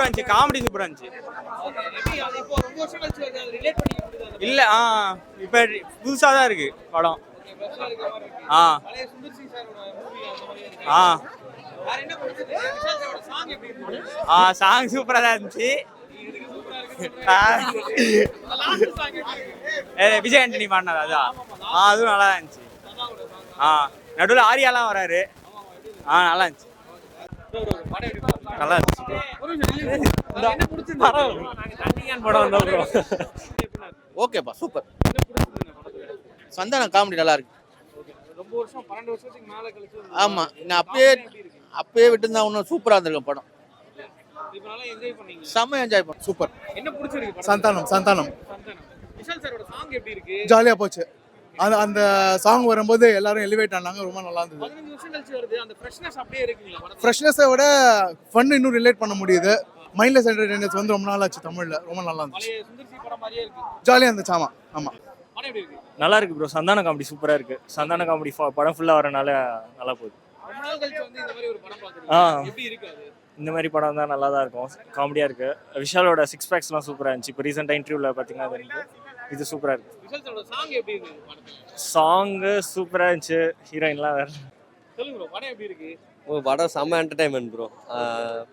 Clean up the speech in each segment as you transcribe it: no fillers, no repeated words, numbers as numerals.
சூப்பரா இருந்துச்சு, காமெடி சூப்பரா இருந்துச்சு. இல்ல இப்ப புதுசா தான் இருக்கு படம். சாங் சூப்பரா தான் இருந்துச்சு. விஜய் ஆண்டனி பாடினது அதான். அதுவும் நல்லா இருந்துச்சு. நடுவில் ஆரியாலாம் வராரு. நல்லா இருந்துச்சு. நல்லா இருந்துச்சு. ஓகேப்பா, சூப்பர். சந்தானம் காமெடி நல்லா இருக்கு. ஆமா, நான் அப்பயே விட்டுருந்தா இன்னும் சூப்பரா இருந்திருக்கும் படம். செம்ம என்ஜாய் பண்ண. சூப்பர். என்ன பிடிச்சிருக்கு? சந்தானம் விஷால் சாரோட சாங் எப்படி இருக்கு? ஜாலியா போச்சு. அந்த சாங் வரும்போது எல்லாரும் எலிவேட் ஆனாங்க, ரொம்ப நல்லா இருந்தது. 15 வருஷம் கழிச்சு வருது, அந்த ஃப்ரெஷ்னஸ் அப்படியே இருக்குங்களா? ஃப்ரெஷ்னஸை விட ஃபன் இன்னும் ரிலேட் பண்ண முடியுது. மைண்ட்லெஸ் என்டர்டெயின்மென்ட்ஸ் வந்து ரொம்ப நாள் ஆச்சு தமிழ்ல, ரொம்ப நல்லா இருந்துச்சு. சுந்தர்சி படம் மாதிரியே இருக்கு. ஜாலியா இருந்துச்சு. ஆமா படம் எப்படி இருக்கு? நல்லா இருக்கு ப்ரோ. சந்தான காமெடி சூப்பரா இருக்கு. சந்தான காமெடி படம் ஃபுல்லா வரனால நல்லா போகுது. ரொம்ப நாள் கழிச்சு வந்து இந்த மாதிரி ஒரு படம் பாக்குறீங்க, எப்படி இருக்கு அது? இந்த மாதிரி படம் தான் நல்லா தான் இருக்கும், காமெடியா இருக்கு. விஷாலோட 6 பேக்ஸ்லாம் சூப்பரா இருந்துச்சு. இப்போ ரீசெண்டா இன்டர்வியூல பாத்தீங்கன்னா இது சூப்பரா இருக்கு. விஷால் சாரோட சாங் எப்படி இருக்கு படத்துல? சாங் சூப்பரா இருந்துச்சு. ஹீரோயின்லாம் வேற. சொல்லுங்க ப்ரோ, படம் எப்படி இருக்கு? படம் செம்ம என்டர்டைன்மெண்ட் ப்ரோ.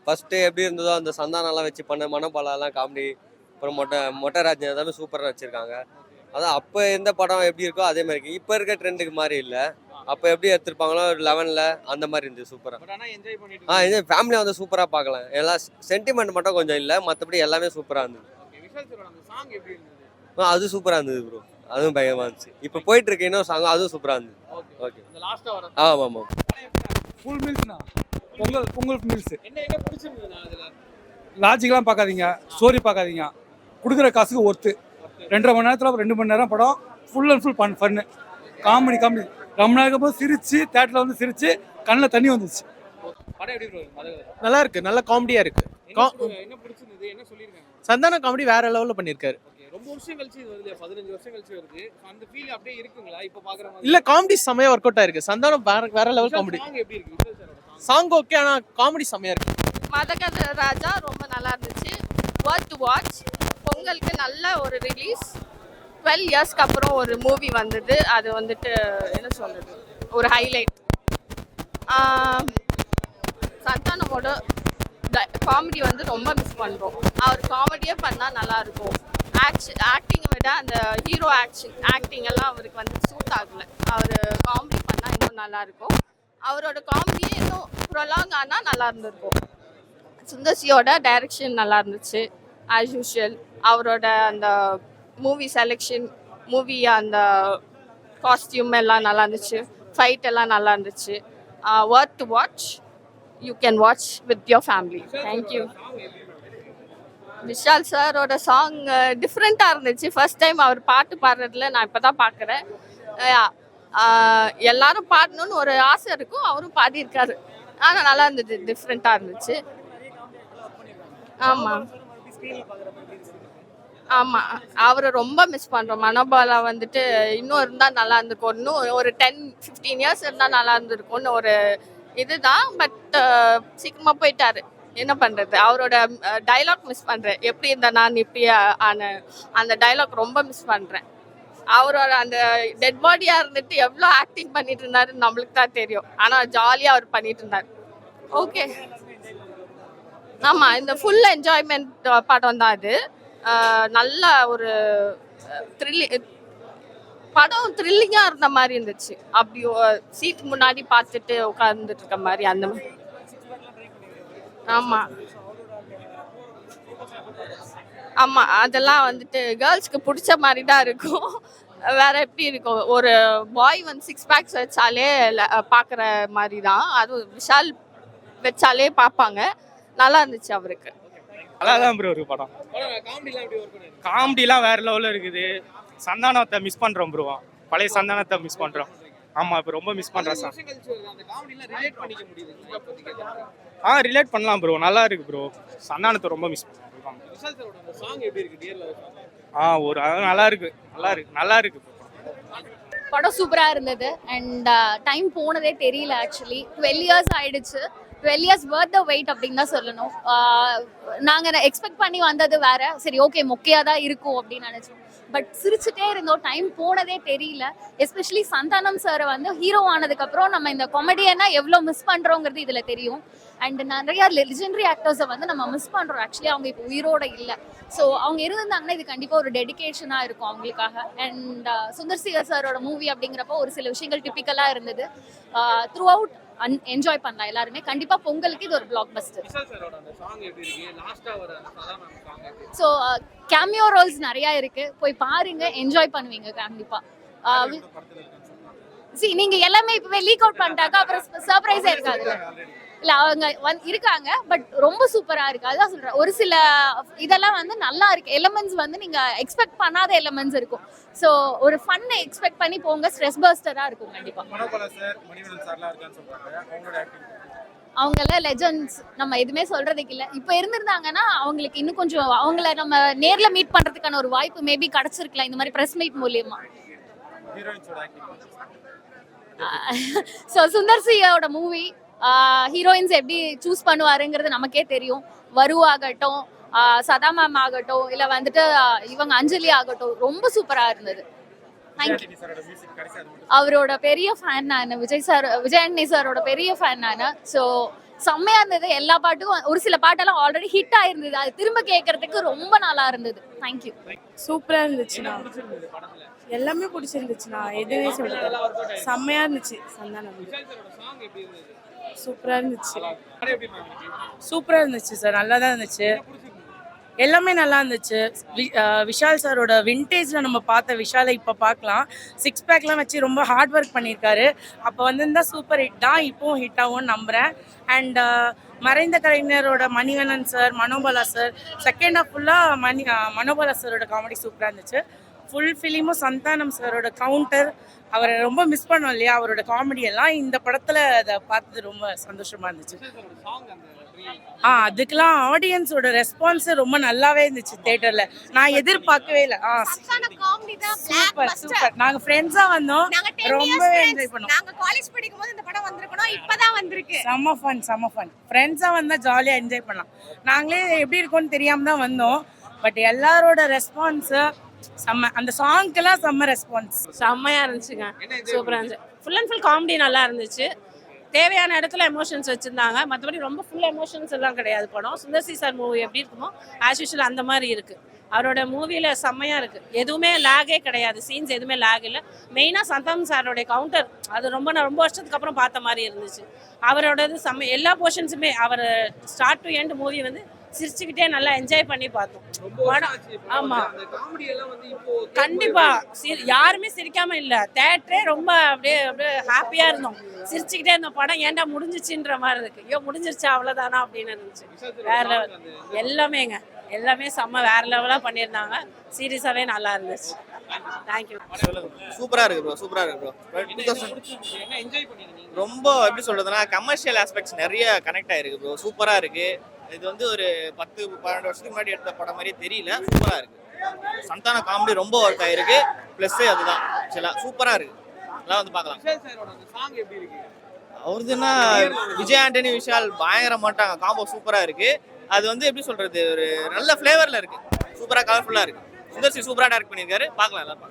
ஃபர்ஸ்ட் எப்படி இருந்ததோ அந்த சந்தானம்லாம் வச்சு பண்ண மனோபாலாலாம் காமெடி, அப்புறம் மொட்டராஜ் எல்லாமே சூப்பராக வச்சுருக்காங்க. அதான் அப்போ எந்த படம் எப்படி இருக்கோ அதே மாதிரி இருக்குது. இப்போ இருக்க ட்ரெண்டுக்கு மாதிரி இல்லை, அப்போ எப்படி எடுத்துருப்பாங்களோ 11ல் அந்த மாதிரி இருந்துச்சு சூப்பராக. என்ஜாய் ஃபேமிலியாக வந்து சூப்பராக பார்க்கலாம். எல்லாம் சென்டிமெண்ட் மட்டும் கொஞ்சம் இல்லை, மற்றபடி எல்லாமே சூப்பராக இருந்தது. அது சூப்பராக இருந்தது ப்ரோ, அதுவும் பயங்கரமாக இருந்துச்சு. இப்போ போயிட்டு இருக்கு இன்னும் சாங், அதுவும் சூப்பராக இருந்தது. ஓகே. ஆமாம் ஃபுல் மீல்ஸ்ண்ணா, பொங்கல் மீல்ஸ். என்ன பிடிச்சிருந்தது அதுல? லாஜிக்லாம் பார்க்காதீங்க, ஸ்டோரி பார்க்காதீங்க, கொடுக்குற காசுக்கு ஒர்த்து. 2.5 மணி நேரத்தில் 2 மணி நேரம் படம் full and full fun. Comedy ரொம்ப நேரம் போது சிரிச்சு, தேட்டரில் வந்து சிரிச்சு கண்ணில் தண்ணி வந்துச்சு. படம் எப்படி ப்ரோ? நல்லா இருக்கு, நல்ல காமெடியா இருக்கு. என்ன பிடிச்சிருந்தது, என்ன சொல்லியிருக்காங்க? சந்தான காமெடி வேற லெவல்ல பண்ணிருக்காரு. ரொம்ப வருஷம் கழிச்சு இது வருது, 15 வருஷம் கழிச்சு வருது. அந்த ஃபீல் அப்படியே இருக்குங்களா இப்ப பாக்குற மாதிரி? இல்ல, காமெடி செமையா ஒர்க் அவுட் ஆயிருக்கு. சந்தானம் வேற லெவல் காமெடி. சாங் எப்படி இருக்கு? விஷால் சாரோட சாங் ஓகே, ஆனா காமெடி செமையா இருக்கு. மதகத ராஜா ரொம்ப நல்லா இருந்துச்சு. Worth to watch. பொங்கலுக்கு நல்ல ஒரு ரிலீஸ். 12 இயர்ஸ்க்கு அப்புறம் ஒரு மூவி வந்தது, அது வந்துட்டு என்ன சொல்றது, ஒரு ஹைலைட். சந்தானமோட காமெடி வந்து ரொம்ப மிஸ் பண்ணுறோம். அவர் காமெடியே பண்ணால் நல்லாயிருக்கும். ஆக்டிங்கை விட அந்த ஹீரோ ஆக்டிங் எல்லாம் அவருக்கு வந்து சூட் ஆகலை. அவர் காமெடி பண்ணால் இன்னும் நல்லாயிருக்கும். அவரோட காமெடியே இன்னும் ப்ரொலாங் ஆனால் நல்லா இருந்திருக்கும். சுந்தர்சியோட டைரக்ஷன் நல்லா இருந்துச்சு ஆஸ் யூஷுவல். அவரோட அந்த மூவி செலெக்ஷன், மூவி அந்த காஸ்டியூம் எல்லாம் நல்லா இருந்துச்சு. ஃபைட் எல்லாம் நல்லா இருந்துச்சு. Worth to watch. You can watch with your family. Thank you. Vishal சாரோட சாங் டிஃப்ரெண்ட்டாக இருந்துச்சு. ஃபர்ஸ்ட் டைம் அவர் பாட்டு பாடுறதுல நான் இப்போ தான் பார்க்குறேன். எல்லாரும் பாடணும்னு ஒரு ஆசை இருக்கும், அவரும் பாடியிருக்காரு. ஆனால் நல்லா இருந்தது, டிஃப்ரெண்ட்டாக இருந்துச்சு. ஆமாம், அவரை ரொம்ப மிஸ் பண்ணுறோம். மனோபாலா வந்துட்டு இன்னும் இருந்தால் நல்லா இருந்திருக்கும். இன்னும் ஒரு 10-15 இயர்ஸ் இருந்தால் நல்லா இருந்திருக்கும்னு ஒரு இதுதான். பட் சீக்கிரமாக போயிட்டாரு, என்ன பண்ணுறது. அவரோட டைலாக் மிஸ் பண்ணுறேன். எப்படி இருந்த நான் இப்படி ஆன அந்த டைலாக் ரொம்ப மிஸ் பண்ணுறேன். அவரோட அந்த டெட் பாடியாக இருந்துட்டு எவ்வளோ ஆக்டிங் பண்ணிட்டு இருந்தாருன்னு நம்மளுக்கு தான் தெரியும். ஆனால் ஜாலியாக அவர் பண்ணிட்டு இருந்தார். ஓகே. ஆமாம், இந்த ஃபுல் என்ஜாய்மெண்ட் படம் தான் அது. நல்ல ஒரு படம் த்ரில்லிங்காக இருந்த மாதிரி இருந்துச்சு. அப்படி சீட் முன்னாடி பார்த்துட்டு உட்காந்துட்டு இருக்க மாதிரி அந்த மாதிரி. ஆமாம், அதெல்லாம் வந்துட்டு கேர்ள்ஸ்க்கு பிடிச்ச மாதிரி தான் இருக்கும். வேற எப்படி இருக்கும், ஒரு பாய் வந்து 6 பேக்ஸ் வச்சாலே பார்க்குற மாதிரி தான். அதுவும் விஷால் வச்சாலே பார்ப்பாங்க. நல்லா இருந்துச்சு அவருக்கு. நல்லா தான் ப்ரோ இருக்கு படம். காமெடிலாம் வேற லெவலில் இருக்குது. சந்தானத்தை மிஸ் பண்ணுறோம் ப்ரோ, பழைய சந்தானத்தை மிஸ் பண்ணுறோம். ஆமாம், இப்போ ரொம்ப மிஸ் பண்ணுறேன் சார். ரிலேட் பண்ணலாம் ப்ரோ, நல்லா இருக்கு ப்ரோ. சந்தானத்தை ரொம்ப மிஸ் பண்ணுறோம். ஒரு நல்லா இருக்கு. படம் சூப்பராக இருந்தது. அண்ட் டைம் போனதே தெரியல. ஆக்சுவலி 12 இயர்ஸ் ஆயிடுச்சு. 12 years worth the wait அப்படின்னு தான் சொல்லணும். நாங்கள் எக்ஸ்பெக்ட் பண்ணி வந்தது வேற. சரி ஓகே மொக்கையாக தான் இருக்கும் அப்படின்னு நினச்சோம். பட் சிரிச்சுட்டே இருந்தோம், டைம் போனதே தெரியல. எஸ்பெஷலி சந்தானம் சாரை வந்து ஹீரோ ஆனதுக்கப்புறம் நம்ம இந்த காமெடியனா எவ்வளோ மிஸ் பண்ணுறோங்கிறது இதில் தெரியும். அண்ட் நிறையா லெஜெண்டரி ஆக்டர்ஸை வந்து நம்ம மிஸ் பண்ணுறோம். ஆக்சுவலி அவங்க இப்போ உயிரோட இல்லை. ஸோ அவங்க இருந்திருந்தாங்கன்னா இது கண்டிப்பாக ஒரு டெடிகேஷனாக இருக்கும் அவங்களுக்காக. அண்ட் சுந்தர் சி சாரோட மூவி அப்படிங்கிறப்போ ஒரு சில விஷயங்கள் டிப்பிக்கலாக இருந்தது. த்ரூ அவுட் என்ஜாய் பண்ணலாம் எல்லாருமே. கண்டிப்பா பொங்கலுக்கு இது ஒரு blockbuster. So cameo roles நிறைய இருக்கு, போய் பாருங்க, என்ஜாய் பண்ணுவீங்க கண்டிப்பா. நீங்க எல்லாமே இப்பவே லீக் அவுட் பண்ணிட்டாங்க, அப்புறம் சர்ப்ரைஸா இருக்காது. இல்ல அவங்க இருக்காங்க, பட் ரொம்ப சூப்பரா இருக்கு. அதான் சொல்றேன், ஒரு சில இதெல்லாம் வந்து நல்லா இருக்கு. எலிமெண்ட்ஸ் வந்து நீங்க எக்ஸ்பெக்ட் பண்ணாத எலிமெண்ட்ஸ் இருக்கும். ஸோ ஒரு ஃபன் எக்ஸ்பெக்ட் பண்ணி போங்க, ஸ்ட்ரெஸ் பஸ்டரா இருக்கும் கண்டிப்பா. அவங்கெல்லாம் லெஜெண்ட்ஸ், நம்ம எதுவுமே சொல்றதுக்கு இல்லை. இப்போ இருந்திருந்தாங்கன்னா அவங்களுக்கு இன்னும் கொஞ்சம் அவங்கள நம்ம நேர்ல மீட் பண்றதுக்கான ஒரு வாய்ப்பு மேபி கிடைச்சிருக்கலாம் இந்த மாதிரி பிரஸ் மீட் மூலியமா. ஸோ சுந்தர் சியோட மூவி ஹீரோயின்ஸ் எப்படி சூஸ் பண்ணுவாருங்கிறது நமக்கே தெரியும். வரு ஆகட்டும், சதா மேம் ஆகட்டும், இல்லை வந்துட்டு இவங்க அஞ்சலி ஆகட்டும், ரொம்ப சூப்பரா இருந்தது. தேங்க்யூ. அவரோட பெரிய ஃபேன் நான், விஜய் அண்ணி சாரோட பெரிய ஃபேன் நான். ஸோ செம்மையா இருந்தது. எல்லா பாட்டுக்கும் ஒரு சில பாட்டெல்லாம் ஆல்ரெடி ஹிட் ஆயிருந்தது, அது திரும்ப கேட்கறதுக்கு ரொம்ப நல்லா இருந்தது. தேங்க்யூ. சூப்பரா இருந்துச்சுண்ணா, எல்லாமே பிடிச்சிருந்துச்சுண்ணா, எதுவுமே சொல்லுங்க. செம்மையா இருந்துச்சு. சந்தானம் சூப்பரா இருந்துச்சு, சூப்பரா இருந்துச்சு சார், நல்லா தான் இருந்துச்சு, எல்லாமே நல்லா இருந்துச்சு. விஷால் சாரோட விண்டேஜில் நம்ம பார்த்த விஷாலை இப்போ பார்க்கலாம். 6 பேக்லாம் வச்சு ரொம்ப ஹார்ட் ஒர்க் பண்ணியிருக்காரு. அப்போ வந்திருந்தா சூப்பர் ஹிட் தான், இப்போவும் ஹிட் ஆகும்னு நம்புகிறேன். அண்ட் மறைந்த கலைஞரோட Manivannan sir, Manobala sir, second half ஃபுல்லாக மனோபாலா சாரோட காமெடி சூப்பராக இருந்துச்சு. ஃபுல் ஃபிலிமும் சந்தானம் சாரோட கவுண்டர், அவரை ரொம்ப மிஸ் பண்ணோம் இல்லையா, அவரோட காமெடி எல்லாம் இந்த படத்தில் அதை பார்த்தது ரொம்ப சந்தோஷமாக இருந்துச்சு. அதுக்கெல்லாம் ஆடியன்ஸோட ரெஸ்பான்ஸ் ரொம்ப நல்லாவே இருந்துச்சு தியேட்டர்ல. நான் எதிர்பார்க்கவே இல்லை. Super super. நாங்க ஃப்ரெண்ட்ஸா வந்தோம், ரொம்பவே என்ஜாய் பண்ணோம். நாங்க காலேஜ் படிக்கும்போது இந்த படம் வந்திருக்கணும், இப்பதான் வந்திருக்கு. செம்ம ஃபன். ஃப்ரெண்ட்ஸா வந்தா ஜாலியா என்ஜாய் பண்ணலாம். நாங்களே எப்படி இருக்கோம்னு தெரியாம தான் வந்தோம், பட் எல்லாரோட ரெஸ்பான்ஸ் செம்ம. அந்த சாங்க்கெல்லாம் செம்ம ரெஸ்பான்ஸ். செம்மையா இருந்துச்சுங்க, சூப்பரா இருந்துச்சு. ஃபுல் அண்ட் ஃபுல் காமெடி நல்லா இருந்துச்சு. தேவையான இடத்துல எமோஷன்ஸ் வச்சுருந்தாங்க, மற்றபடி ரொம்ப ஃபுல் எமோஷன்ஸ் எல்லாம் கிடையாது படம். சுந்தர் சி சார் மூவி எப்படி இருக்குமோ ஆஸ் யூஷுவல் அந்த மாதிரி இருக்குது. அவரோட மூவியில் செம்மையாக இருக்குது, எதுவுமே லேகே கிடையாது, சீன்ஸ் எதுவுமே லேக் இல்லை. மெயினாக சந்தானம் சாரோடைய கவுண்டர், அது ரொம்ப வருஷத்துக்கு அப்புறம் பார்த்த மாதிரி இருந்துச்சு. அவரோடது எல்லா போர்ஷன்ஸுமே, அவர் ஸ்டார்ட் டு எண்ட் மூவி வந்து சிரிச்சுக்கிட்டே நல்லா என்ஜாய் பண்ணி பார்த்தோம். ஆமாம் கண்டிப்பா யாருமே சிரிக்காம இல்லை, தேட்டரே ரொம்ப அப்படியே ஹாப்பியா இருந்தோம், சிரிச்சுக்கிட்டே இருந்தோம். படம் ஏன்டா முடிஞ்சிச்சுன்ற மாதிரி இருக்கு. ஐயோ முடிஞ்சிருச்சா அவ்வளவுதானா அப்படின்னு இருந்துச்சு. வேற லெவல் எல்லாமே செம்ம வேற லெவலா பண்ணியிருந்தாங்க. சீரியஸாவே நல்லா இருந்துச்சு. தேங்க்யூ. சூப்பரா இருக்கு ப்ரோ, சூப்பரா இருக்கு ப்ரோ. ரொம்ப எப்படி சொல்றதுன்னா கமர்ஷியல் ஆஸ்பெக்ட்ஸ் நிறைய கனெக்ட் ஆயிருக்கு ப்ரோ, சூப்பரா இருக்கு. இது வந்து ஒரு 10-12 வருஷத்துக்கு முன்னாடி எடுத்த படம் மாதிரியே தெரியல, சூப்பரா இருக்கு. சந்தான காமெடி ரொம்ப ஒர்க் ஆயிருக்கு, பிளஸ் அதுதான் சூப்பரா இருக்கு. எல்லாம் வந்து பார்க்கலாம். அவருதுன்னா விஜய் ஆண்டனி விஷால் பயங்கர மாட்டாங்க, காம்போ சூப்பரா இருக்கு. அது வந்து எப்படி சொல்றது, ஒரு நல்ல ஃபிளேவர்ல இருக்கு, சூப்பரா கலர்ஃபுல்லா இருக்கு. சுந்தர் சி சூப்பரா டைரக்ட் பண்ணியிருக்காரு, பார்க்கலாம் எல்லாம்.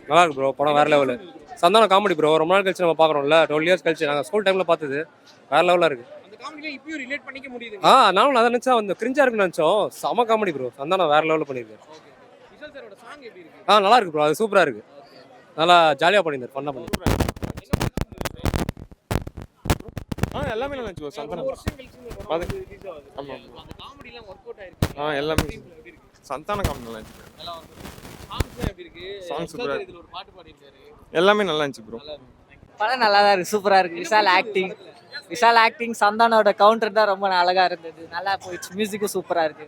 நல்லா இருக்கு ப்ரோ, படம் வேற லெவலு. சந்தானம் காமெடி ப்ரோ, ரொம்ப நாள் கழிச்சு நம்ம பார்க்குறோம்ல, 12 years கழிச்சு. நாங்கள் ஸ்கூல் டைமில் பார்த்தது வேற லெவலாக இருக்கு. நானும் அதை நினச்சா வந்து கிரிஞ்சா இருக்குன்னு நினச்சோம். செம காமெடி ப்ரோ, சந்தானம் வேற லெவலில் பண்ணியிருக்காரு. நல்லா இருக்கு ப்ரோ, அது சூப்பராக இருக்கு, நல்லா ஜாலியாக பண்ணியிருந்தார், ஃபன்னாக பண்ணியிருக்காரு. எல்லாமே நல்லா இருந்துச்சு சந்தானம். எல்லாமே சந்தான காமெடி நல்லா இருந்துச்சு. சாங் சூப்பரா இருக்கு, எல்லாமே நல்லா இருந்துச்சு ப்ரோ. படம் நல்லா தான் இருக்கு, சூப்பரா இருக்கு. விஷால் ஆக்டிங் சந்தானோட கவுண்டர் தான் ரொம்ப அழகா இருந்தது, நல்லா போயிடுச்சு. மியூசிக்கும் சூப்பரா இருக்கு,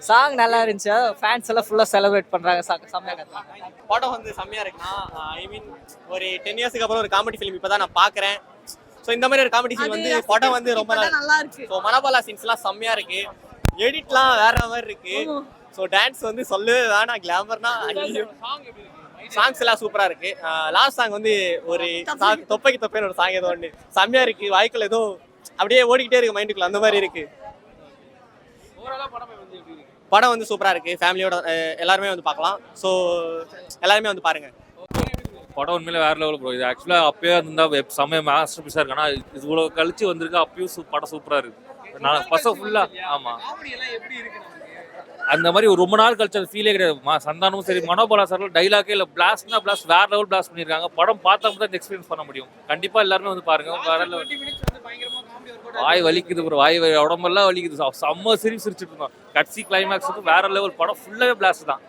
சாங் நல்லா இருந்துச்சு. ஃபேன்ஸ் எல்லாம் ஃபுல்லா செலிப்ரேட் பண்றாங்க, செம்மையா கத்துறாங்க. படம் வந்து செம்மையா இருக்குன்னா, ஐ மீன் ஒரு 10 yearsக்கு அப்புறம் ஒரு காமெடி ஃபிலிம் இப்பதான் நான் பாக்குறேன். ஸோ இந்த மாதிரி ஒரு காமெடி ஃபிலிம் வந்து படம் வந்து ரொம்ப நல்லா இருக்கு. ஸோ மனோபாலா சீன்ஸ்லாம் செம்மையா இருக்கு, எடிட்லாம் வேற மாதிரி இருக்கு. ஸோ டான்ஸ் வந்து சொல்லவே வேணாம், கிளாமர்னா சாங்ஸ் எல்லாம் சூப்பரா இருக்கு. லாஸ்ட் சாங் வந்து ஒரு தொப்பைக்கு தொப்பைன்னு ஒரு சாங் ஏதோ ஒன்று செம்மையா இருக்கு. வாய்க்குள்ள ஏதோ அப்படியே ஓடிக்கிட்டே இருக்கு மைண்டுக்குள்ள, அந்த மாதிரி இருக்கு. ஓவராலா படம் வந்து எப்படி இருக்கு? படம் வந்து சூப்பரா இருக்கு. ஃபேமிலியோட எல்லாருமே வந்து பார்க்கலாம். ஸோ எல்லாருமே வந்து பாருங்க. படம் உண்மையில வேற லெவல் ப்ரோ. இது ஆக்சுவலாக அப்பயே இருந்தா செம்மைய மாஸ்டர் பீஸாக இருக்கு. ஆனால் இது இவ்வளோ கழிச்சு வந்திருக்கு, அப்பயும் படம் சூப்பராக இருக்கு. நான் பசங்க ஃபுல்லாக ஆமாம் காமெடி எல்லாம் எப்படி இருக்கு நமக்கு? அந்த மாதிரி ஒரு ரொம்ப நாள் கழிச்சு அது ஃபீலே கிடையாது. சந்தானமும் சரி மனோபாலா சார் டைலாக்கே இல்லை, பிளாஸ்ட்னா பிளாஸ்ட் வேற லெவல் பிளாஸ்ட் பண்ணியிருக்காங்க. படம் பார்த்தா தான் இந்த எக்ஸ்பீரியன்ஸ் பண்ண முடியும். கண்டிப்பாக எல்லாருமே வந்து பாருங்க. வேற லெவல். 20 minutes வந்து பயங்கரமா காமெடி ஒர்க் அவுட் வாய் வலிக்குது ப்ரோ, உடம்பெல்லாம் வலிக்குது. செம்ம சிரிச்சிட்டு இருந்தோம். கட்சி கிளைமேக்ஸுக்கு வேற லெவல். படம் ஃபுல்லாகவே பிளாஸ்ட் தான்.